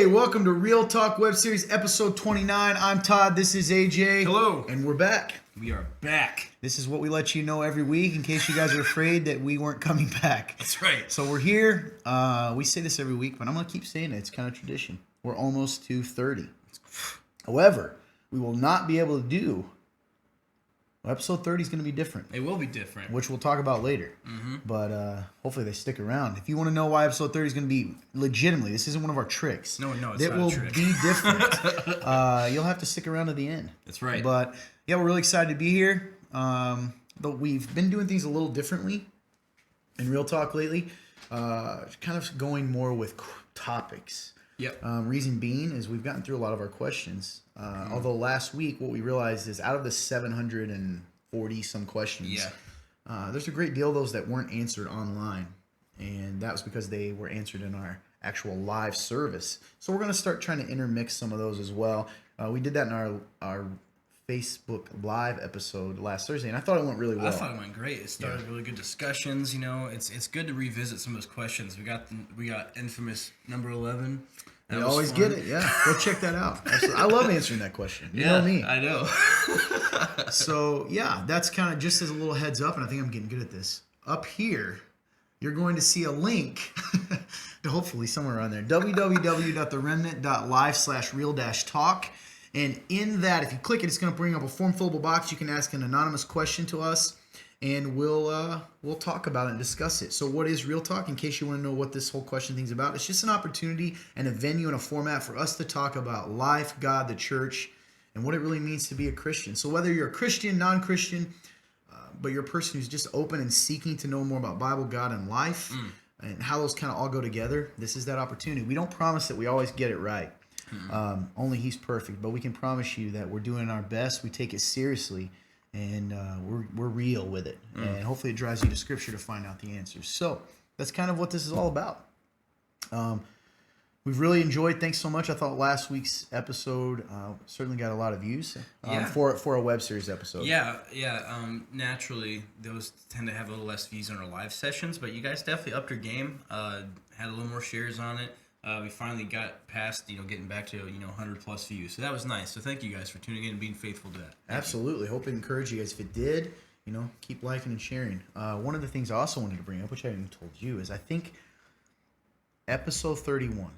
Welcome to Real Talk Web Series episode 29. I'm Todd, this is AJ. Hello. And we're back. We are back. This is what we let you know every week in case you guys are afraid that we weren't coming back. That's right. So we're here. We say this every week, but I'm going to keep saying it. It's kind of tradition. We're almost to 30. However, we will not be able to do... episode 30 is going to be different. It will be different. Which we'll talk about later. Mm-hmm. But hopefully they stick around. If you want to know why episode 30 is going to be legitimately, this isn't one of our tricks. No, it's not a trick. It will be different. You'll have to stick around to the end. That's right. But yeah, we're really excited to be here. But we've been doing things a little differently in Real Talk lately. Kind of going more with topics. Yep. Reason being is we've gotten through a lot of our questions. Although last week, what we realized is out of the 740 some questions, there's a great deal of those that weren't answered online. And that was because they were answered in our actual live service. So we're going to start trying to intermix some of those as well. We did that in our Facebook Live episode last Thursday, and I thought it went really well. I thought it went great. It started really good discussions. You know, it's good to revisit some of those questions. We got infamous number 11. You always get it, yeah. Go check that out. I love answering that question. You know me. I know. So, yeah, that's kind of just as a little heads up, and I think I'm getting good at this. Up here, you're going to see a link, to hopefully somewhere around there, www.theremnant.live/real-talk. And in that, if you click it, it's going to bring up a form fillable box. You can ask an anonymous question to us, and we'll talk about it and discuss it. So what is Real Talk? In case you want to know what this whole question thing's about, it's just an opportunity and a venue and a format for us to talk about life, God, the church, and what it really means to be a Christian. So whether you're a Christian, non-Christian, but you're a person who's just open and seeking to know more about Bible, God, and life, and how those kind of all go together, this is that opportunity. We don't promise that we always get it right. Only He's perfect, but we can promise you that we're doing our best. We take it seriously, and we're real with it. And hopefully it drives you to Scripture to find out the answers. So that's kind of what this is all about. We've really enjoyed. Thanks so much. I thought last week's episode certainly got a lot of views for a web series episode. Yeah. Naturally, those tend to have a little less views on our live sessions, but you guys definitely upped your game. Had a little more shares on it. We finally got past, getting back to 100 plus views. So that was nice. So thank you guys for tuning in and being faithful to that. Absolutely. Hope it encouraged you guys. If it did, keep liking and sharing. One of the things I also wanted to bring up, which I haven't told you, is I think episode 31,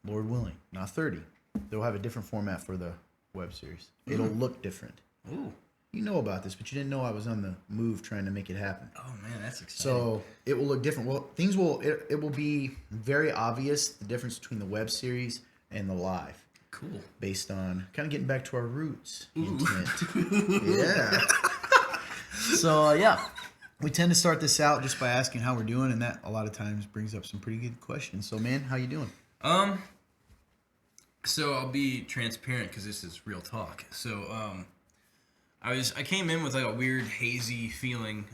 Lord willing, not 30, they'll have a different format for the web series. It'll look different. Ooh. You know about this, but you didn't know I was on the move trying to make it happen. Oh man, that's exciting. So it will look different. Well, it will be very obvious the difference between the web series and the live. Cool. Based on kind of getting back to our roots. Ooh. Yeah. So we tend to start this out just by asking how we're doing, and that a lot of times brings up some pretty good questions. So man, how you doing? So I'll be transparent because this is real talk. So I came in with like a weird hazy feeling.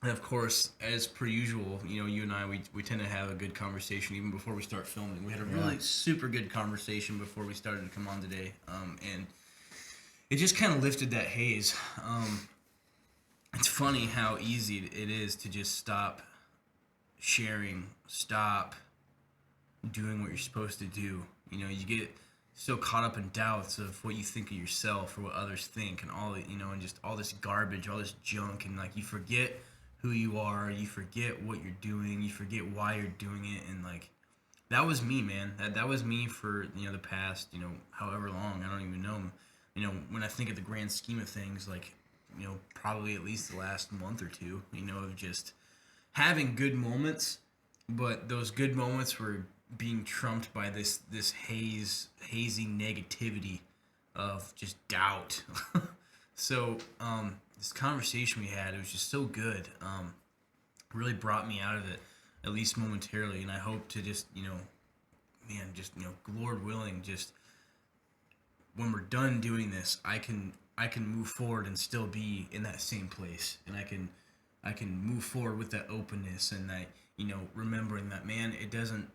And of course, as per usual, you and I, we tend to have a good conversation even before we start filming. We had a really super good conversation before we started to come on today. And it just kind of lifted that haze. It's funny how easy it is to just stop sharing, stop doing what you're supposed to do. You get so caught up in doubts of what you think of yourself or what others think, and all and just all this garbage, all this junk, and like you forget who you are, you forget what you're doing, you forget why you're doing it, and like that was me, man. That was me for the past however long, I don't even know. When I think of the grand scheme of things, like probably at least the last month or two, of just having good moments, but those good moments were being trumped by this hazy negativity of just doubt. So this conversation we had, it was just so good. Really brought me out of it, at least momentarily, and I hope to just Lord willing, just when we're done doing this, I can move forward and still be in that same place, and I can move forward with that openness and that remembering that, man, it doesn't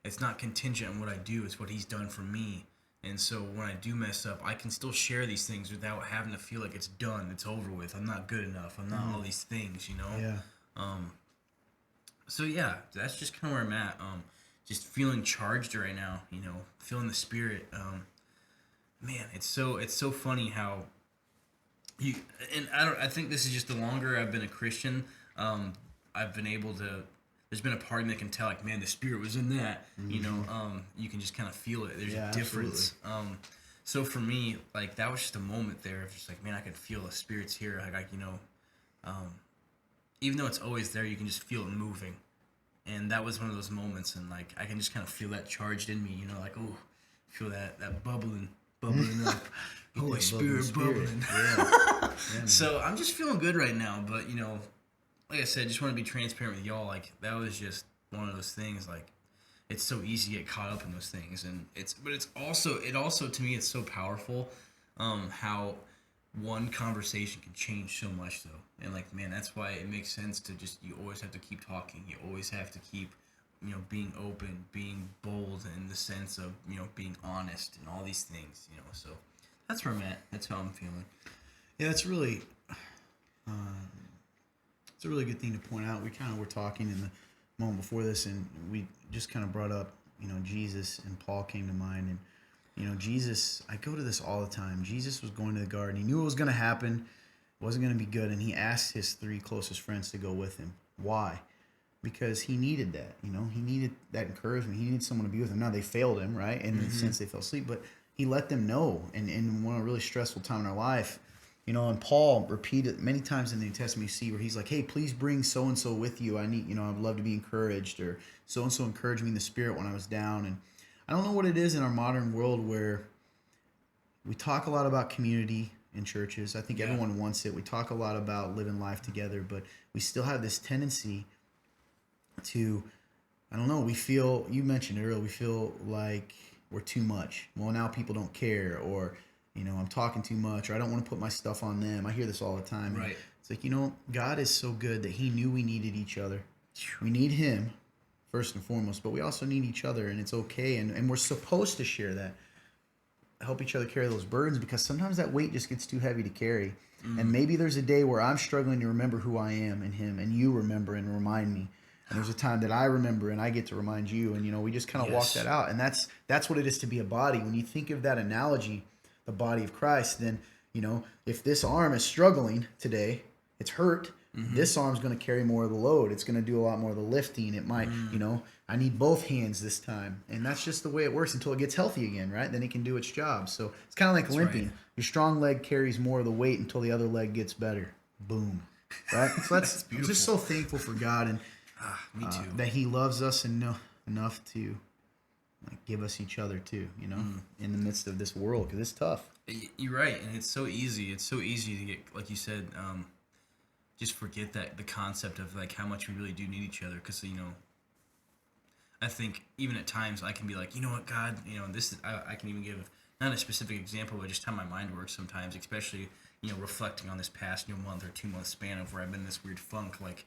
it's not contingent on what I do, it's what He's done for me. And so when I do mess up, I can still share these things without having to feel like it's done, it's over with, I'm not good enough, I'm not all these things, Yeah. So yeah, that's just kind of where I'm at. just feeling charged right now. You know, feeling the spirit. Man, it's so funny how you and I think this is just the longer I've been a Christian, I've been able to. There's been a part of me that can tell, like, man, the spirit was in that. You know, you can just kind of feel it. There's Yeah, a difference. So for me, like, that was just a moment there of just like, man, I could feel the spirits here. Like, even though it's always there, you can just feel it moving. And that was one of those moments, and like I can just kind of feel that charged in me, like, oh, feel that bubbling up, Holy Spirit bubbling. Yeah. So I'm just feeling good right now, but like I said, just want to be transparent with y'all. Like, that was just one of those things. Like, it's so easy to get caught up in those things, and it's also to me, it's so powerful, how one conversation can change so much, though. And like, man, that's why it makes sense to you always have to keep talking. You always have to keep, being open, being bold in the sense of, being honest and all these things, so that's where I'm at. That's how I'm feeling. Yeah, it's really, it's a really good thing to point out. We kind of were talking in the moment before this, and we just kind of brought up, Jesus, and Paul came to mind. And, Jesus, I go to this all the time. Jesus was going to the garden. He knew it was going to happen. It wasn't going to be good. And he asked his 3 closest friends to go with him. Why? Because he needed that. He needed that encouragement. He needed someone to be with him. Now, they failed him, right? In the sense they fell asleep. But he let them know. And in one really stressful time in our life, and Paul repeated many times in the New Testament, you see where he's like, hey, please bring so-and-so with you. I need, I'd love to be encouraged. Or so-and-so encouraged me in the spirit when I was down. And I don't know what it is in our modern world where we talk a lot about community in churches. I think everyone wants it. We talk a lot about living life together, but we still have this tendency to, I don't know, we feel, you mentioned it earlier, we feel like we're too much. Well, now people don't care, or, I'm talking too much, or I don't want to put my stuff on them. I hear this all the time. Right. It's like, God is so good that he knew we needed each other. We need him first and foremost, but we also need each other, and it's okay. And we're supposed to share that, help each other carry those burdens, because sometimes that weight just gets too heavy to carry. And maybe there's a day where I'm struggling to remember who I am in him, and you remember and remind me. And there's a time that I remember and I get to remind you, and we just kind of walk that out. And that's what it is to be a body. When you think of that analogy, the body of Christ, then, if this arm is struggling today, it's hurt. This arm's going to carry more of the load. It's going to do a lot more of the lifting. It might, I need both hands this time. And that's just the way it works until it gets healthy again, right? Then it can do its job. So it's kind of like limping. Right. Your strong leg carries more of the weight until the other leg gets better. Boom. Right? So that's I'm just so thankful for God, and me too. that he loves us enough to give us each other too, in the midst of this world, because it's tough. You're right, and it's so easy. It's so easy to get, like you said, just forget that the concept of like how much we really do need each other. Because I think even at times I can be like, you know what, God, this is. I can even give not a specific example, but just how my mind works sometimes, especially reflecting on this past month or 2 month span of where I've been in this weird funk. Like,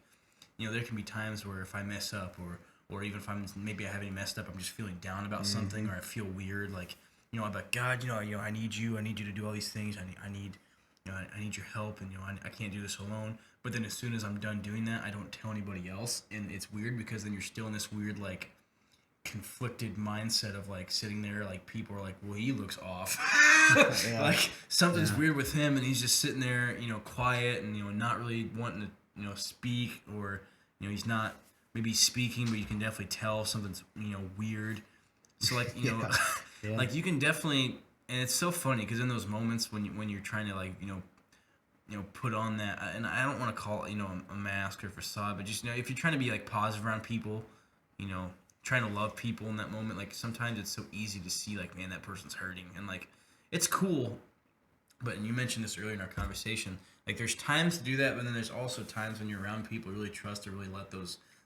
there can be times where if I mess up, or even if maybe I haven't messed up, I'm just feeling down about something, or I feel weird, like. I'm like, God, I need you. I need you to do all these things. I need your help, and I can't do this alone. But then as soon as I'm done doing that, I don't tell anybody else, and it's weird because then you're still in this weird like conflicted mindset of like sitting there, like people are like, well, he looks off, like something's weird with him, and he's just sitting there, quiet and not really wanting to speak, or he's not maybe speaking, but you can definitely tell something's weird. So like like you can definitely, and it's so funny because in those moments when you're trying to like put on that, and I don't want to call it a mask or facade, but just if you're trying to be like positive around people, trying to love people in that moment, like sometimes it's so easy to see like, man, that person's hurting, and like it's cool, but and you mentioned this earlier in our conversation, like there's times to do that, but then there's also times when you're around people you really trust to really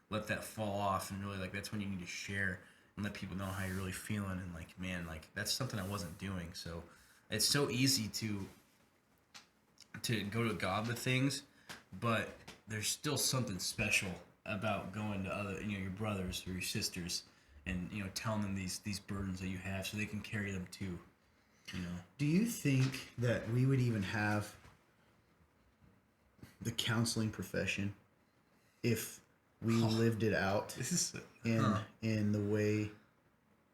let that fall off, and really like that's when you need to share and let people know how you're really feeling, and like, man, like that's something I wasn't doing. So it's so easy to go to God with things, but there's still something special about going to other, your brothers or your sisters, and telling them these burdens that you have, so they can carry them too. Do you think that we would even have the counseling profession if we lived it out This is in the way,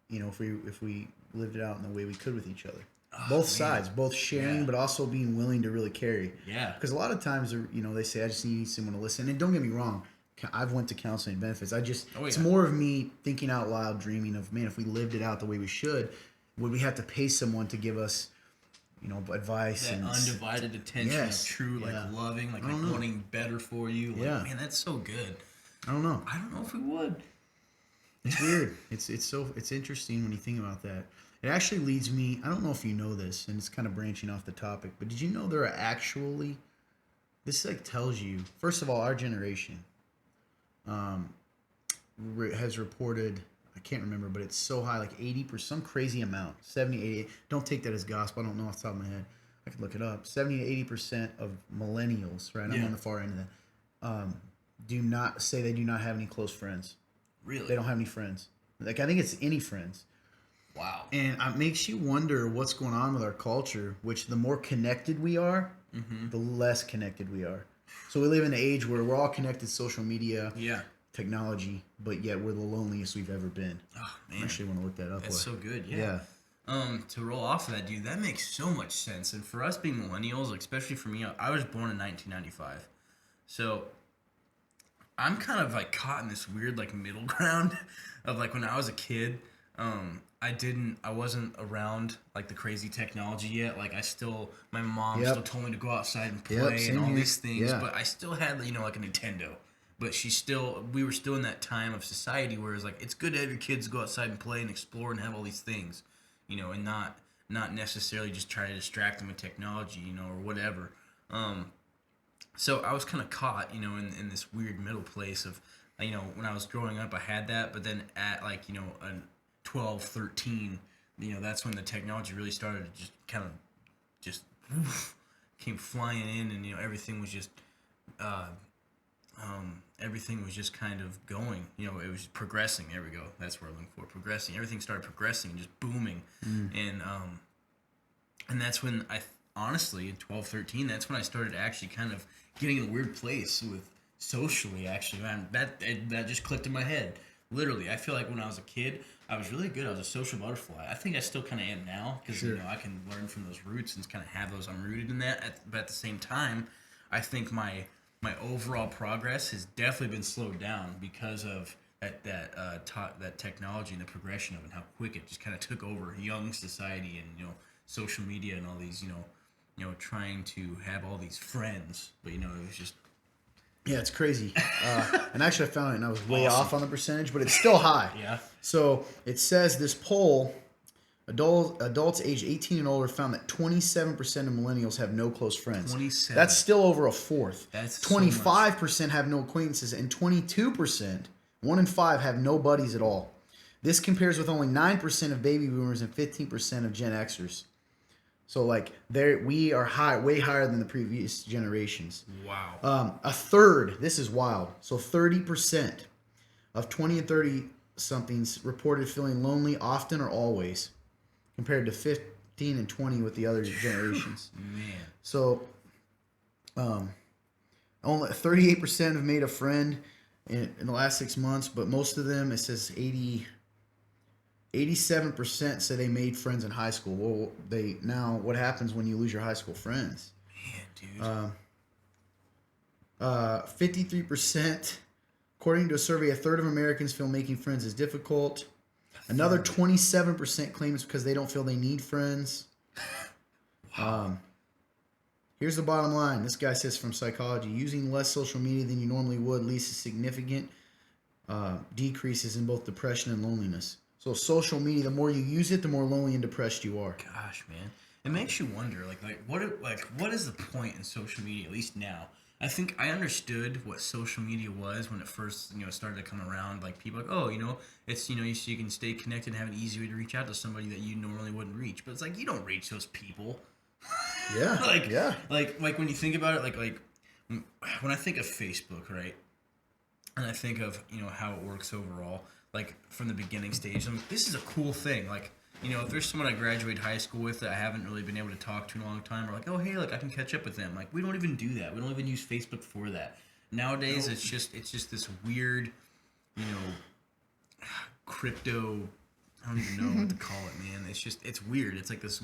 if we lived it out in the way we could with each other. Oh, Both man. sides, both sharing, Yeah. but also being willing to really carry. Yeah. Because a lot of times, they say, I just need someone to listen. And don't get me wrong, I've went to counseling benefits. It's more of me thinking out loud, dreaming of, man, if we lived it out the way we should, would we have to pay someone to give us, advice that and undivided attention Yes. of true, like Yeah. loving, like I don't know. wanting better for you. Like, Yeah. man, that's so good. I don't know. I don't know if we would. It's weird. It's interesting when you think about that. It actually leads me. I don't know if you know this, and it's kind of branching off the topic, but did you know there are actually? This tells you. First of all, our generation, has reported. I can't remember, but it's so high, like 80%, some crazy amount, 70, 80. Don't take that as gospel. I don't know off the top of my head. I could look it up. 70 to 80% of millennials, right? I'm Yeah. on the far end of that. Do not say they do not have any close friends. Really? They don't have any friends. Like, I think it's any friends. Wow. And it makes you wonder what's going on with our culture, which the more connected we are, the less connected we are. So we live in an age where we're all connected, social media, Yeah. technology, but yet we're the loneliest we've ever been. Oh I man, actually want to look that up. that's so good. Yeah. To roll off of that, dude, that makes so much sense. And for us being millennials, especially for me, I was born in 1995, so I'm kind of like caught in this weird like middle ground of like when I was a kid. I wasn't around like the crazy technology yet. Like my mom Yep. still told me to go outside and Yep, play same and all here. these things, Yeah. but I still had like a Nintendo. But we were still in that time of society where it's like it's good to have your kids go outside and play and explore and have all these things, and not necessarily just try to distract them with technology, or whatever. So I was kind of caught, in this weird middle place of, when I was growing up, I had that, but then at a 12, 13, that's when the technology really started to just kind of just came flying in, and everything was just kind of going. It was progressing. There we go. That's where I'm looking for. Progressing. Everything started progressing and just booming, and that's when honestly, in 12, 13, that's when I started actually kind of getting in a weird place with socially, actually. Man, that just clicked in my head. Literally, I feel like when I was a kid, I was really good. I was a social butterfly. I think I still kind of am now because, Sure. I can learn from those roots and kind of have those. I'm rooted in that. But at the same time, I think my overall progress has definitely been slowed down because of that technology and the progression of it and how quick it just kind of took over young society and, social media and all these, trying to have all these friends, but it was just Yeah, it's crazy. And actually, I found it, and I was way Awesome. off on the percentage, but it's still high. yeah. So it says this poll, adults age 18 and older found that 27% of millennials have no close friends. 27. That's still over a fourth. That's so much. 25% have no acquaintances, and 22%, 1 in 5, have no buddies at all. This compares with only 9% of baby boomers and 15% of Gen Xers. So we are way higher than the previous generations. Wow. A third, this is wild. So 30% of 20 and 30 somethings reported feeling lonely often or always, compared to 15 and 20 with the other generations. Man. So, only 38% have made a friend in the last 6 months, but most of them, it says 87% say they made friends in high school. Well, what happens when you lose your high school friends? Man, dude. 53%, according to a survey, a third of Americans feel making friends is difficult. Another 27% claim it's because they don't feel they need friends. Here's the bottom line. This guy says from psychology, using less social media than you normally would leads to significant decreases in both depression and loneliness. So social media, the more you use it, the more lonely and depressed you are. Gosh, man. It makes you wonder, what is the point in social media, at least now? I think I understood what social media was when it first, started to come around. Like, people it's, you can stay connected and have an easy way to reach out to somebody that you normally wouldn't reach. But it's like, you don't reach those people. Yeah. Like when you think about it, like when I think of Facebook, right? And I think of, how it works overall, like from the beginning stage, I'm like, this is a cool thing. Like, if there's someone I graduated high school with that I haven't really been able to talk to in a long time, or like, oh, hey, like I can catch up with them. Like, we don't even do that. We don't even use Facebook for that. Nowadays, it's just this weird, you know, crypto. I don't even know what to call it, man. It's weird. It's like this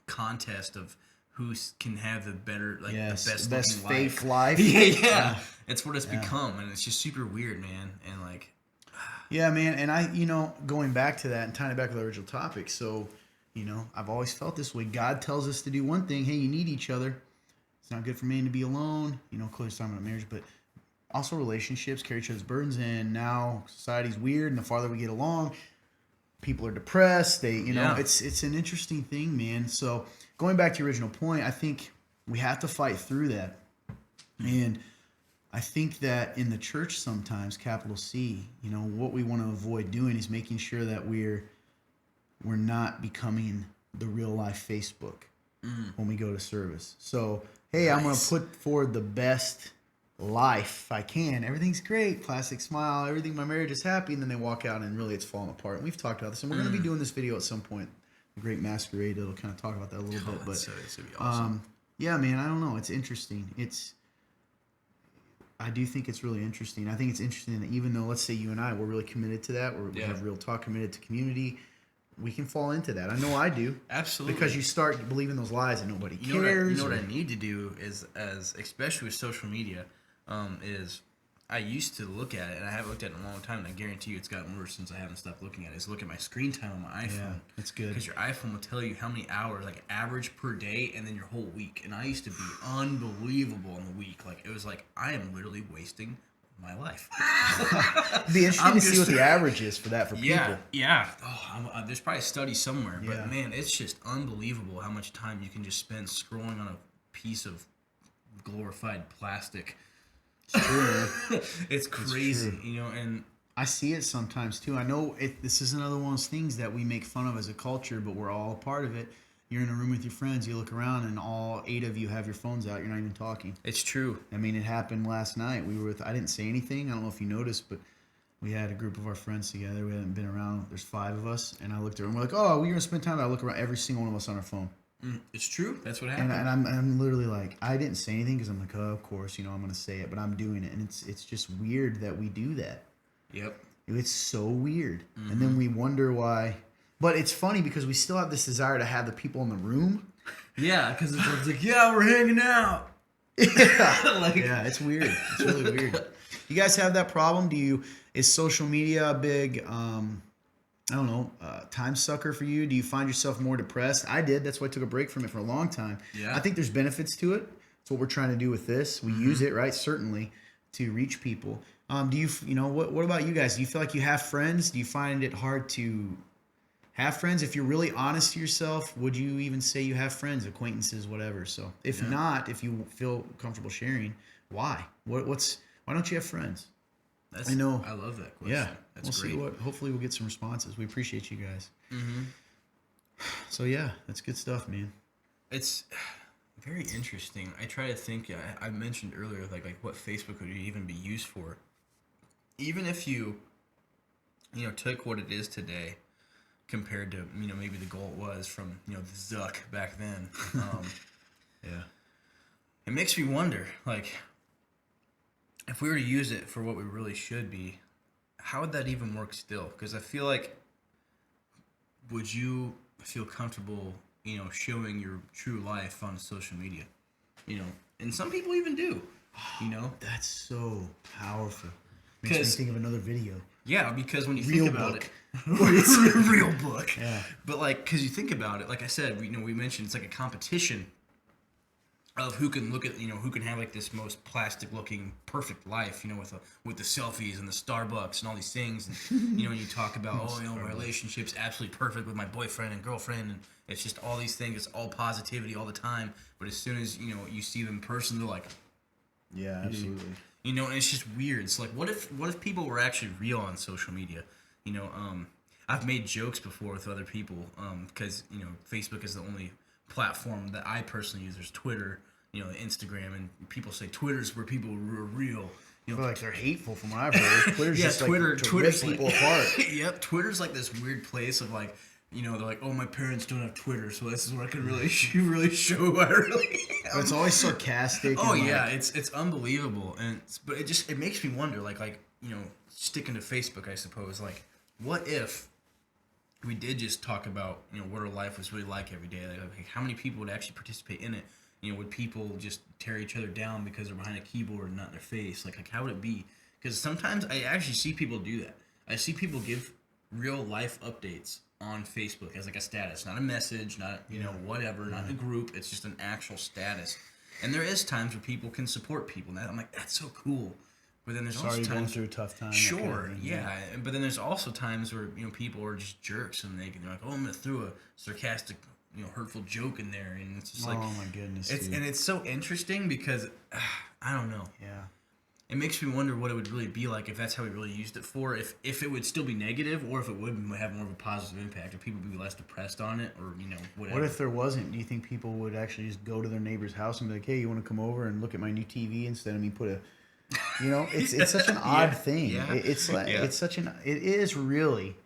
contest of who can have the better, like the best fake life. yeah. It's what it's become, and it's just super weird, man. And like, yeah, man. And I, you know, going back to that and tying it back with the original topic. So, you know, I've always felt this way. God tells us to do one thing. Hey, you need each other. It's not good for man to be alone. You know, clearly talking about marriage, but also relationships, carry each other's burdens. And now society's weird, and the farther we get along, people are depressed. They, you know, it's an interesting thing, man. So going back to your original point, I think we have to fight through that. And I think that in the church sometimes, capital C, you know, what we want to avoid doing is making sure that we're not becoming the real life Facebook when we go to service. So, hey, I'm going to put forward the best life I can. Everything's great, plastic smile, everything, my marriage is happy, and then they walk out and really it's falling apart. And we've talked about this, and we're going to be doing this video at some point, The Great Masquerade. It'll kind of talk about that a little bit, but it's gonna be awesome. yeah, man, I don't know. It's interesting. I do think it's really interesting. I think it's interesting that even though, let's say you and I, we're really committed to that, we have real talk, committed to community, we can fall into that. I know I do. Absolutely. Because you start believing those lies and nobody cares. You know what I need to do is, especially with social media, is I used to look at it, and I haven't looked at it in a long time, and I guarantee you it's gotten worse since I haven't stopped looking at it, is look at my screen time on my iPhone. Yeah, that's good. Because your iPhone will tell you how many hours, like average per day, and then your whole week. And I used to be unbelievable in the week. Like, it was like, I am literally wasting my life. It'd be interesting to see what the average is for that for people. Yeah. Oh, there's probably a study somewhere, but Yeah. man, it's just unbelievable how much time you can just spend scrolling on a piece of glorified plastic. It's true. It's crazy, you know, and I see it sometimes too. I know this is another one of those things that we make fun of as a culture, but we're all a part of it. You're in a room with your friends, you look around, and all 8 of you have your phones out. You're not even talking. it's true. I mean, it happened last night. I didn't say anything. I don't know if you noticed, but we had a group of our friends together. We hadn't been around. There's 5 of us, and I looked around. We're like, oh, we're gonna spend time. I look around. Every single one of us on our phone. It's true. That's what happened. And I'm literally like, I didn't say anything because I'm like, oh, of course, you know, I'm gonna say it, but I'm doing it, and it's just weird that we do that. Yep. It's so weird, and then we wonder why. But it's funny because we still have this desire to have the people in the room. Yeah, because it's like, yeah, we're hanging out. Yeah, yeah, it's weird. It's really weird. You guys have that problem? Is social media a big, I don't know, time sucker for you? Do you find yourself more depressed? I did. That's why I took a break from it for a long time. Yeah. I think there's benefits to it. That's what we're trying to do with this. We use it, right? Certainly, to reach people. Do you know, what about you guys? Do you feel like you have friends? Do you find it hard to have friends? If you're really honest to yourself, would you even say you have friends, acquaintances, whatever? So if not, if you feel comfortable sharing, why? Why don't you have friends? I know. I love that question. Yeah. That's we'll great. see hopefully we'll get some responses. We appreciate you guys. So yeah, that's good stuff, man. It's very interesting. I try to think, I mentioned earlier, like what Facebook would even be used for. Even if you took what it is today compared to, maybe the goal it was from, the Zuck back then. Yeah. It makes me wonder, like, if we were to use it for what we really should be, how would that even work still? Because I feel like, would you feel comfortable, showing your true life on social media? And some people even do, That's so powerful. Makes me think of another video. Yeah, because when you Real think about book. it's a real book. Yeah. But because you think about it, like I said, we mentioned it's like a competition of who can look at, who can have like this most plastic looking perfect life, with the selfies and the Starbucks and all these things. And, when you talk about, my relationship's absolutely perfect with my boyfriend and girlfriend, and it's just all these things, it's all positivity all the time. But as soon as, you see them in person, they're like, Yeah, absolutely. and it's just weird. It's like, what if people were actually real on social media? I've made jokes before with other people, because, Facebook is the only platform that I personally use. There's Twitter, Instagram, and people say Twitter's where people are real. I feel like they're hateful from what I've heard. Twitter's just Twitter's like to rip people apart. Yep, Twitter's like this weird place of like, they're like, oh, my parents don't have Twitter, so this is where I can really show who I really But it's always sarcastic. Oh and yeah, like, it's unbelievable, and but it makes me wonder, like sticking to Facebook, I suppose, like what if we did just talk about what our life was really like every day, like how many people would actually participate in it? Would people just tear each other down because they're behind a keyboard and not in their face? Like how would it be? Because sometimes I actually see people do that. I see people give real life updates on Facebook as like a status, not a message, not whatever, not in a group. It's just an actual status. And there is times where people can support people. And I'm like, that's so cool. But then there's also sorry, going times through a tough time. Sure, that kind of thing, yeah. But then there's also times where people are just jerks and they're like, oh, I'm gonna throw a sarcastic, hurtful joke in there, and it's just like, oh my goodness, it's dude. and it's so interesting because I don't know. Yeah. It makes me wonder what it would really be like if that's how we really used it for. If it would still be negative, or if it would have more of a positive impact, if people would be less depressed on it, or whatever. What if there wasn't? Do you think people would actually just go to their neighbor's house and be like, "Hey, you want to come over and look at my new TV?" Instead of me put a, it's such an odd thing. Yeah. It's like it's such an it is really,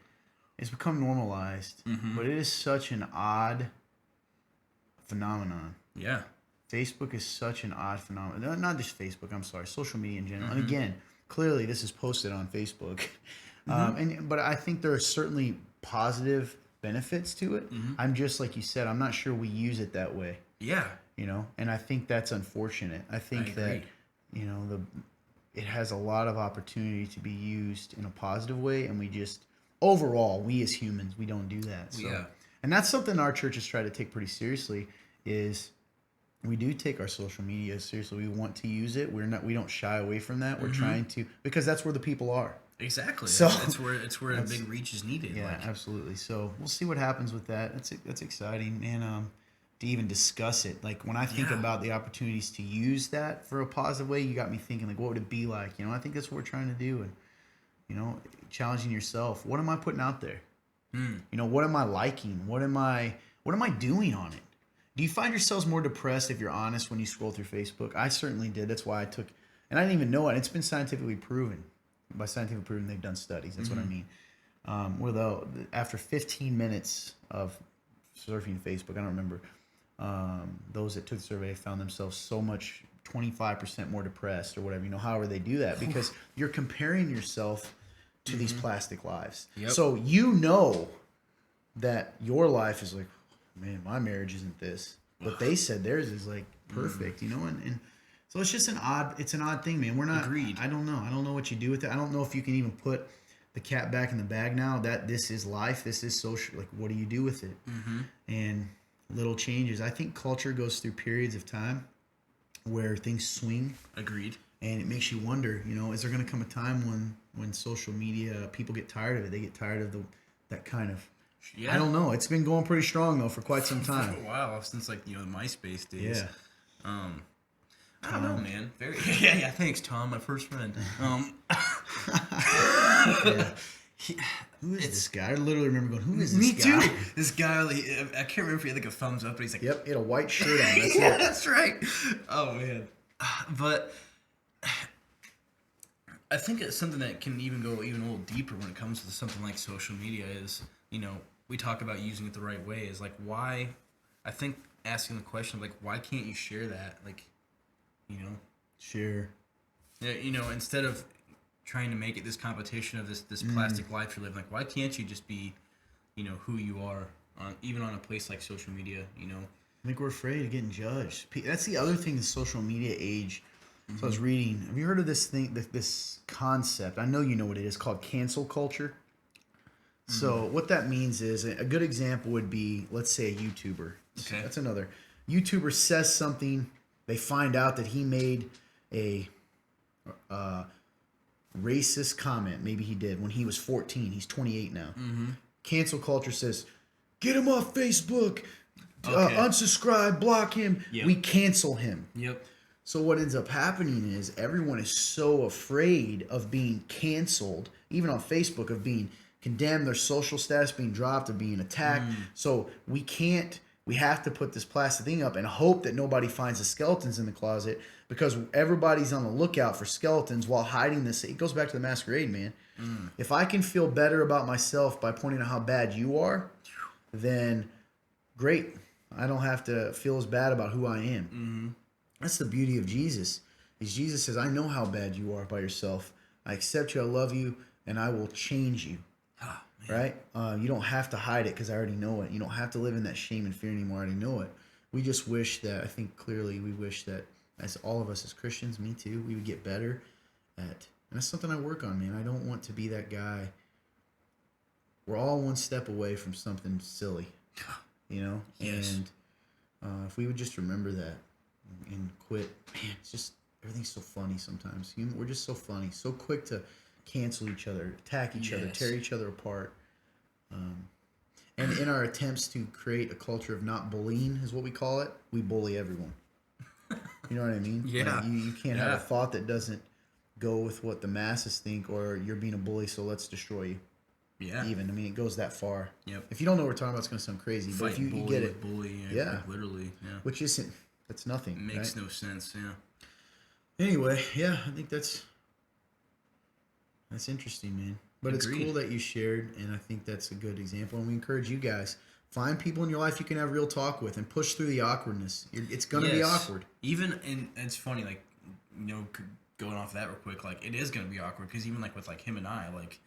it's become normalized, but it is such an odd phenomenon. Yeah. Facebook is such an odd phenomenon. No, not just Facebook. I'm sorry, social media in general. And again, clearly this is posted on Facebook, but I think there are certainly positive benefits to it. I'm just like you said. I'm not sure we use it that way. Yeah. And I think that's unfortunate. I think that it has a lot of opportunity to be used in a positive way, and we just overall, we as humans, we don't do that. So, Yeah. And that's something our church has tried to take pretty seriously. Is we do take our social media seriously. We want to use it. We don't shy away from that. We're trying to, because that's where the people are. Exactly. So it's where a big reach is needed. Yeah, like. absolutely. So we'll see what happens with that. That's exciting, and to even discuss it. Like when I think about the opportunities to use that for a positive way, you got me thinking like, what would it be like? I think that's what we're trying to do, and challenging yourself. What am I putting out there? What am I liking? What am I doing on it? Do you find yourselves more depressed if you're honest when you scroll through Facebook? I certainly did. That's why I took, and I didn't even know it. It's been scientifically proven. By scientifically proven, they've done studies. That's what I mean. Where after 15 minutes of surfing Facebook, I don't remember, those that took the survey found themselves so much 25% more depressed or whatever. However they do that, because you're comparing yourself to these plastic lives. Yep. So that your life is like, man, my marriage isn't this, but they said theirs is like perfect, and so it's just an odd thing, man. We're not, Agreed. I don't know what you do with it. I don't know if you can even put the cat back in the bag now that this is life, this is social. Like, what do you do with it? And little changes. I think culture goes through periods of time where things swing. Agreed. And it makes you wonder, is there going to come a time when social media, people get tired of it? They get tired of that kind of. Yeah. I don't know. It's been going pretty strong though for quite some time. For a while, since the MySpace days. Yeah. I don't know, man. Very. Yeah. Thanks, Tom, my first friend. Yeah. Who is this guy? I literally remember going, who is this Me guy? too. This guy, I can't remember if he had like a thumbs up, but he's like, Yep, he had a white shirt on. That's yeah, it. that's right. Oh man. But I think it's something that can even go even a little deeper when it comes to something like social media is, we talk about using it the right way, is like why, I think asking the question of like, why can't you share that? Like, Sure. instead of trying to make it this competition of this plastic life you're living, like why can't you just be, who you are even on a place like social media, I think we're afraid of getting judged. That's the other thing, the social media age. So I was reading, have you heard of this thing, this concept? I know you know what it is, called cancel culture. So what that means is, a good example would be, let's say a YouTuber. Okay. That's another. YouTuber says something, they find out that he made a racist comment. Maybe he did when he was 14. He's 28 now. Cancel culture says, get him off Facebook, unsubscribe, block him. Yep. We cancel him. Yep. So what ends up happening is everyone is so afraid of being canceled, even on Facebook, of being condemned, their social status being dropped, or being attacked. So we have to put this plastic thing up and hope that nobody finds the skeletons in the closet, because everybody's on the lookout for skeletons while hiding this. It goes back to the masquerade, man. If I can feel better about myself by pointing out how bad you are, then great. I don't have to feel as bad about who I am. Mm-hmm. That's the beauty of Jesus. Is Jesus says, I know how bad you are by yourself. I accept you. I love you. And I will change you. Ah, Right? You don't have to hide it because I already know it. You don't have to live in that shame and fear anymore. I already know it. We just wish that, I think clearly we wish that as all of us as Christians, me too, we would get better at, and that's something I work on, man. I don't want to be that guy. We're all one step away from something silly, you know? Yes. And if we would just remember that and quit, man, it's just, everything's so funny sometimes. We're just so funny, so quick to cancel each other, attack each other, Yes. tear each other apart. And in our attempts to create a culture of not bullying, is what we call it, we bully everyone. You know what I mean? Yeah. Like you can't have a thought that doesn't go with what the masses think, or you're being a bully, so let's destroy you. Yeah. Even. I mean, it goes that far. Yep. If you don't know what we're talking about, it's going to sound crazy. But if you bully get with it, bully, Yeah. like, literally, yeah. which isn't, that's nothing. It makes right? no sense, yeah. Anyway, yeah, I think that's interesting, man. But it's Agreed. cool that you shared, and I think that's a good example. And we encourage you guys, find people in your life you can have real talk with and push through the awkwardness. It's going to be Yes. awkward. Even, and it's funny, like, you know, going off that real quick, like, it is going to be awkward, because even, like, with, like, him and I, like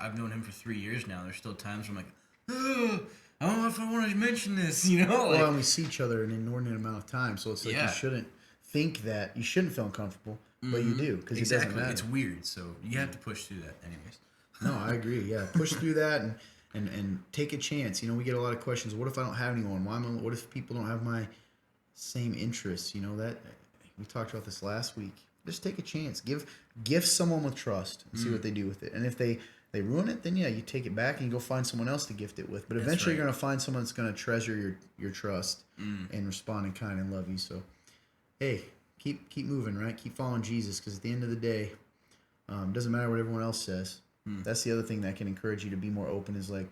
I've known him for 3 years now, there's still times where I'm like, I don't know if I want to mention this, you know? Like, Well, and we see each other an inordinate amount of time, so it's like Yeah. you shouldn't think that. You shouldn't feel uncomfortable, but you do, because it doesn't matter. It's weird, so you have to push through that anyways. No, I agree. Yeah, push through that and take a chance. You know, we get a lot of questions. What if I don't have anyone? What if people don't have my same interests? You know, that we talked about this last week. Just take a chance. Give someone with trust and see what they do with it. And if they ruin it, then yeah, you take it back and you go find someone else to gift it with. But That's eventually, right. you're gonna find someone that's gonna treasure your trust and respond in kind and love you. So, hey, keep moving, right? Keep following Jesus, because at the end of the day, it doesn't matter what everyone else says. That's the other thing that can encourage you to be more open. Is like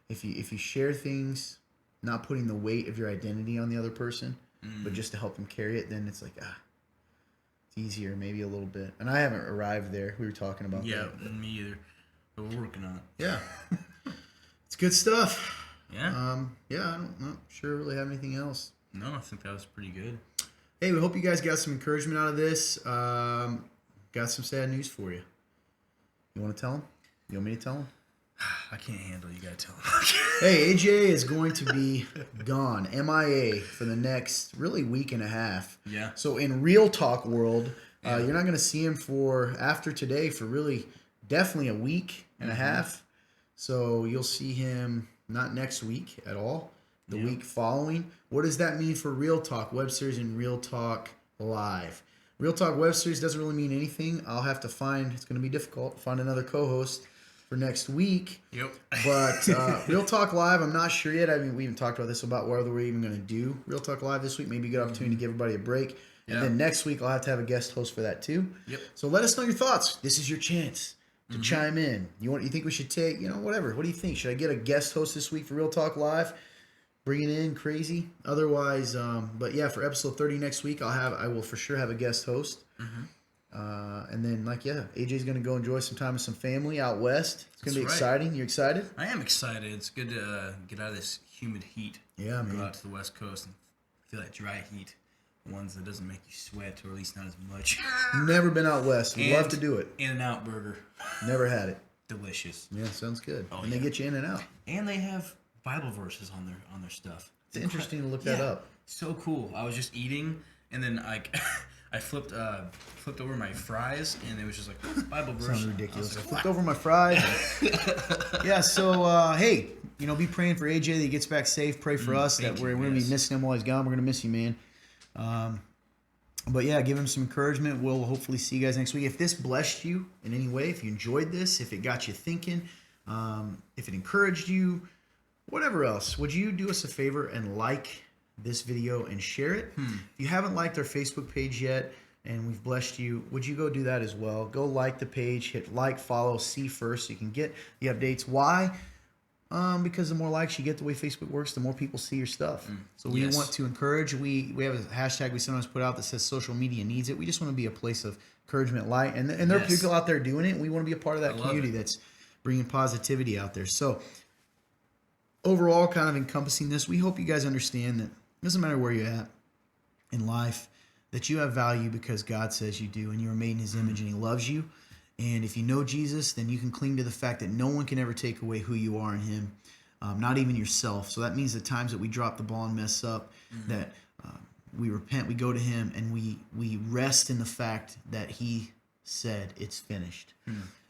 if you share things, not putting the weight of your identity on the other person, but just to help them carry it, then it's like it's easier, maybe a little bit. And I haven't arrived there. We were talking about Yeah, that. me either. But we're working on it. Yeah. It's good stuff. Yeah? Yeah, I'm not sure I really have anything else. No, I think that was pretty good. Hey, we hope you guys got some encouragement out of this. Got some sad news for you. You want to tell them? You want me to tell them? I can't handle you gotta tell him. Hey, AJ is going to be gone, MIA, for the next really week and a half. Yeah. So in Real Talk world, you're not going to see him for after today for really definitely a week and a half. So you'll see him not next week at all, the week following. What does that mean for Real Talk web series and Real Talk Live? Real Talk web series doesn't really mean anything. I'll have to find, it's going to be difficult, find another co-host for next week. Yep. But Real Talk Live, I'm not sure yet. I mean, we even talked about this, about whether we're even going to do Real Talk Live this week. Maybe a good opportunity to give everybody a break. And then next week, I'll have to have a guest host for that too. Yep. So let us know your thoughts. This is your chance to chime in. You think we should take, whatever. What do you think? Should I get a guest host this week for Real Talk Live? Bring it in crazy. Otherwise, but yeah, for episode 30 next week, I will for sure have a guest host. And then, AJ's going to go enjoy some time with some family out west. It's going to be That's right. exciting. You excited? I am excited. It's good to get out of this humid heat. Yeah, Go man. out to the West Coast and feel that dry heat. Ones that doesn't make you sweat, or at least not as much. Never been out west. Would love to do it. In-N-Out Burger. Never had it. Delicious. Yeah, sounds good. Oh, and they yeah. get you in and out. And they have Bible verses on their stuff. It's interesting to look that up. So cool. I was just eating, and then I flipped over my fries, and it was just like Bible verse. Sounds ridiculous. I I was like, flipped over my fries. Yeah, so hey, be praying for AJ that he gets back safe. Pray for us that thank we're you, going to be yes. missing him while he's gone. We're going to miss you, man. But yeah, give him some encouragement. We'll hopefully see you guys next week. If this blessed you in any way, if you enjoyed this, if it got you thinking, if it encouraged you, whatever else, would you do us a favor and like this video and share it? If you haven't liked our Facebook page yet and we've blessed you, would you go do that as well? Go like the page, hit like, follow, see first so you can get the updates. Why? Because the more likes you get, the way Facebook works, the more people see your stuff. So we Yes. want to encourage. We have a hashtag we sometimes put out that says social media needs it. We just want to be a place of encouragement, light, and there are Yes. people out there doing it. And we want to be a part of that love community it. that's bringing positivity out there. So overall, kind of encompassing this, we hope you guys understand that it doesn't matter where you're at in life, that you have value because God says you do, and you are made in His image, and He loves you. And if you know Jesus, then you can cling to the fact that no one can ever take away who you are in Him, not even yourself. So that means the times that we drop the ball and mess up, that we repent, we go to Him, and we rest in the fact that He said it's finished.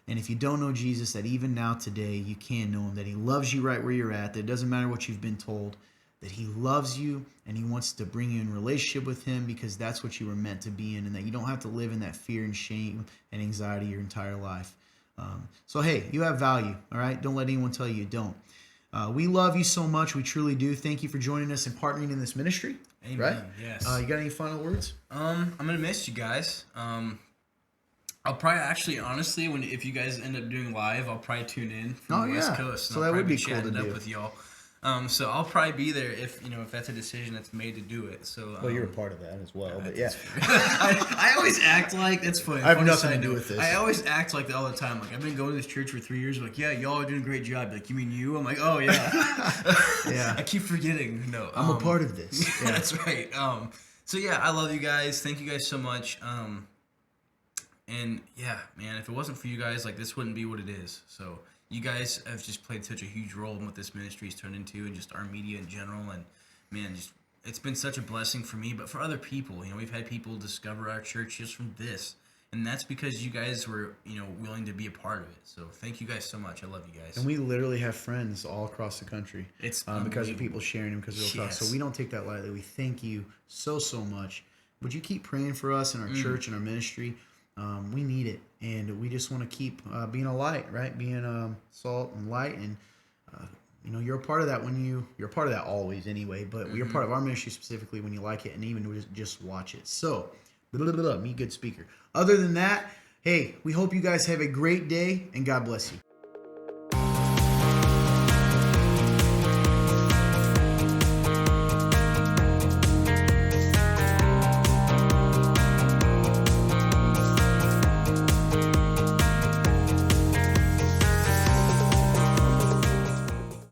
And if you don't know Jesus, that even now today you can know Him, that He loves you right where you're at, that it doesn't matter what you've been told, that He loves you and He wants to bring you in relationship with Him because that's what you were meant to be in, and that you don't have to live in that fear and shame and anxiety your entire life. So hey, you have value, all right? Don't let anyone tell you don't. We love you so much. We truly do. Thank you for joining us and partnering in this ministry. Amen. Right? Yes. You got any final words? I'm gonna miss you guys. I'll probably actually, honestly, if you guys end up doing live, I'll probably tune in from the West Coast. So and I'll that would probably be cool to chatting do. up with y'all. So I'll probably be there if that's a decision that's made to do it. So Well, you're a part of that as well, but yeah. I always act like that's funny. I have Funny nothing to side do note. with this. I always act like that all the time. Like I've been going to this church for 3 years. Like, yeah, y'all are doing a great job. Like, you mean you? I'm like, oh yeah. Yeah. I keep forgetting. No, I'm a part of this. Yeah. That's right. So yeah, I love you guys. Thank you guys so much. And yeah, man, if it wasn't for you guys, like this wouldn't be what it is. So you guys have just played such a huge role in what this ministry has turned into, and just our media in general. And man, just it's been such a blessing for me, but for other people. We've had people discover our church just from this, and that's because you guys were willing to be a part of it. So thank you guys so much. I love you guys. And we literally have friends all across the country. It's because of unbelievable. people sharing them because Real Talk. Yes. So we don't take that lightly. We thank you so much. Would you keep praying for us in our church and our ministry? We need it, and we just want to keep being a light, right? Being salt and light, and you're a part of that you're a part of that always anyway. But you're part of our ministry specifically when you like it, and even just watch it. So, me good speaker. Other than that, hey, we hope you guys have a great day, and God bless you.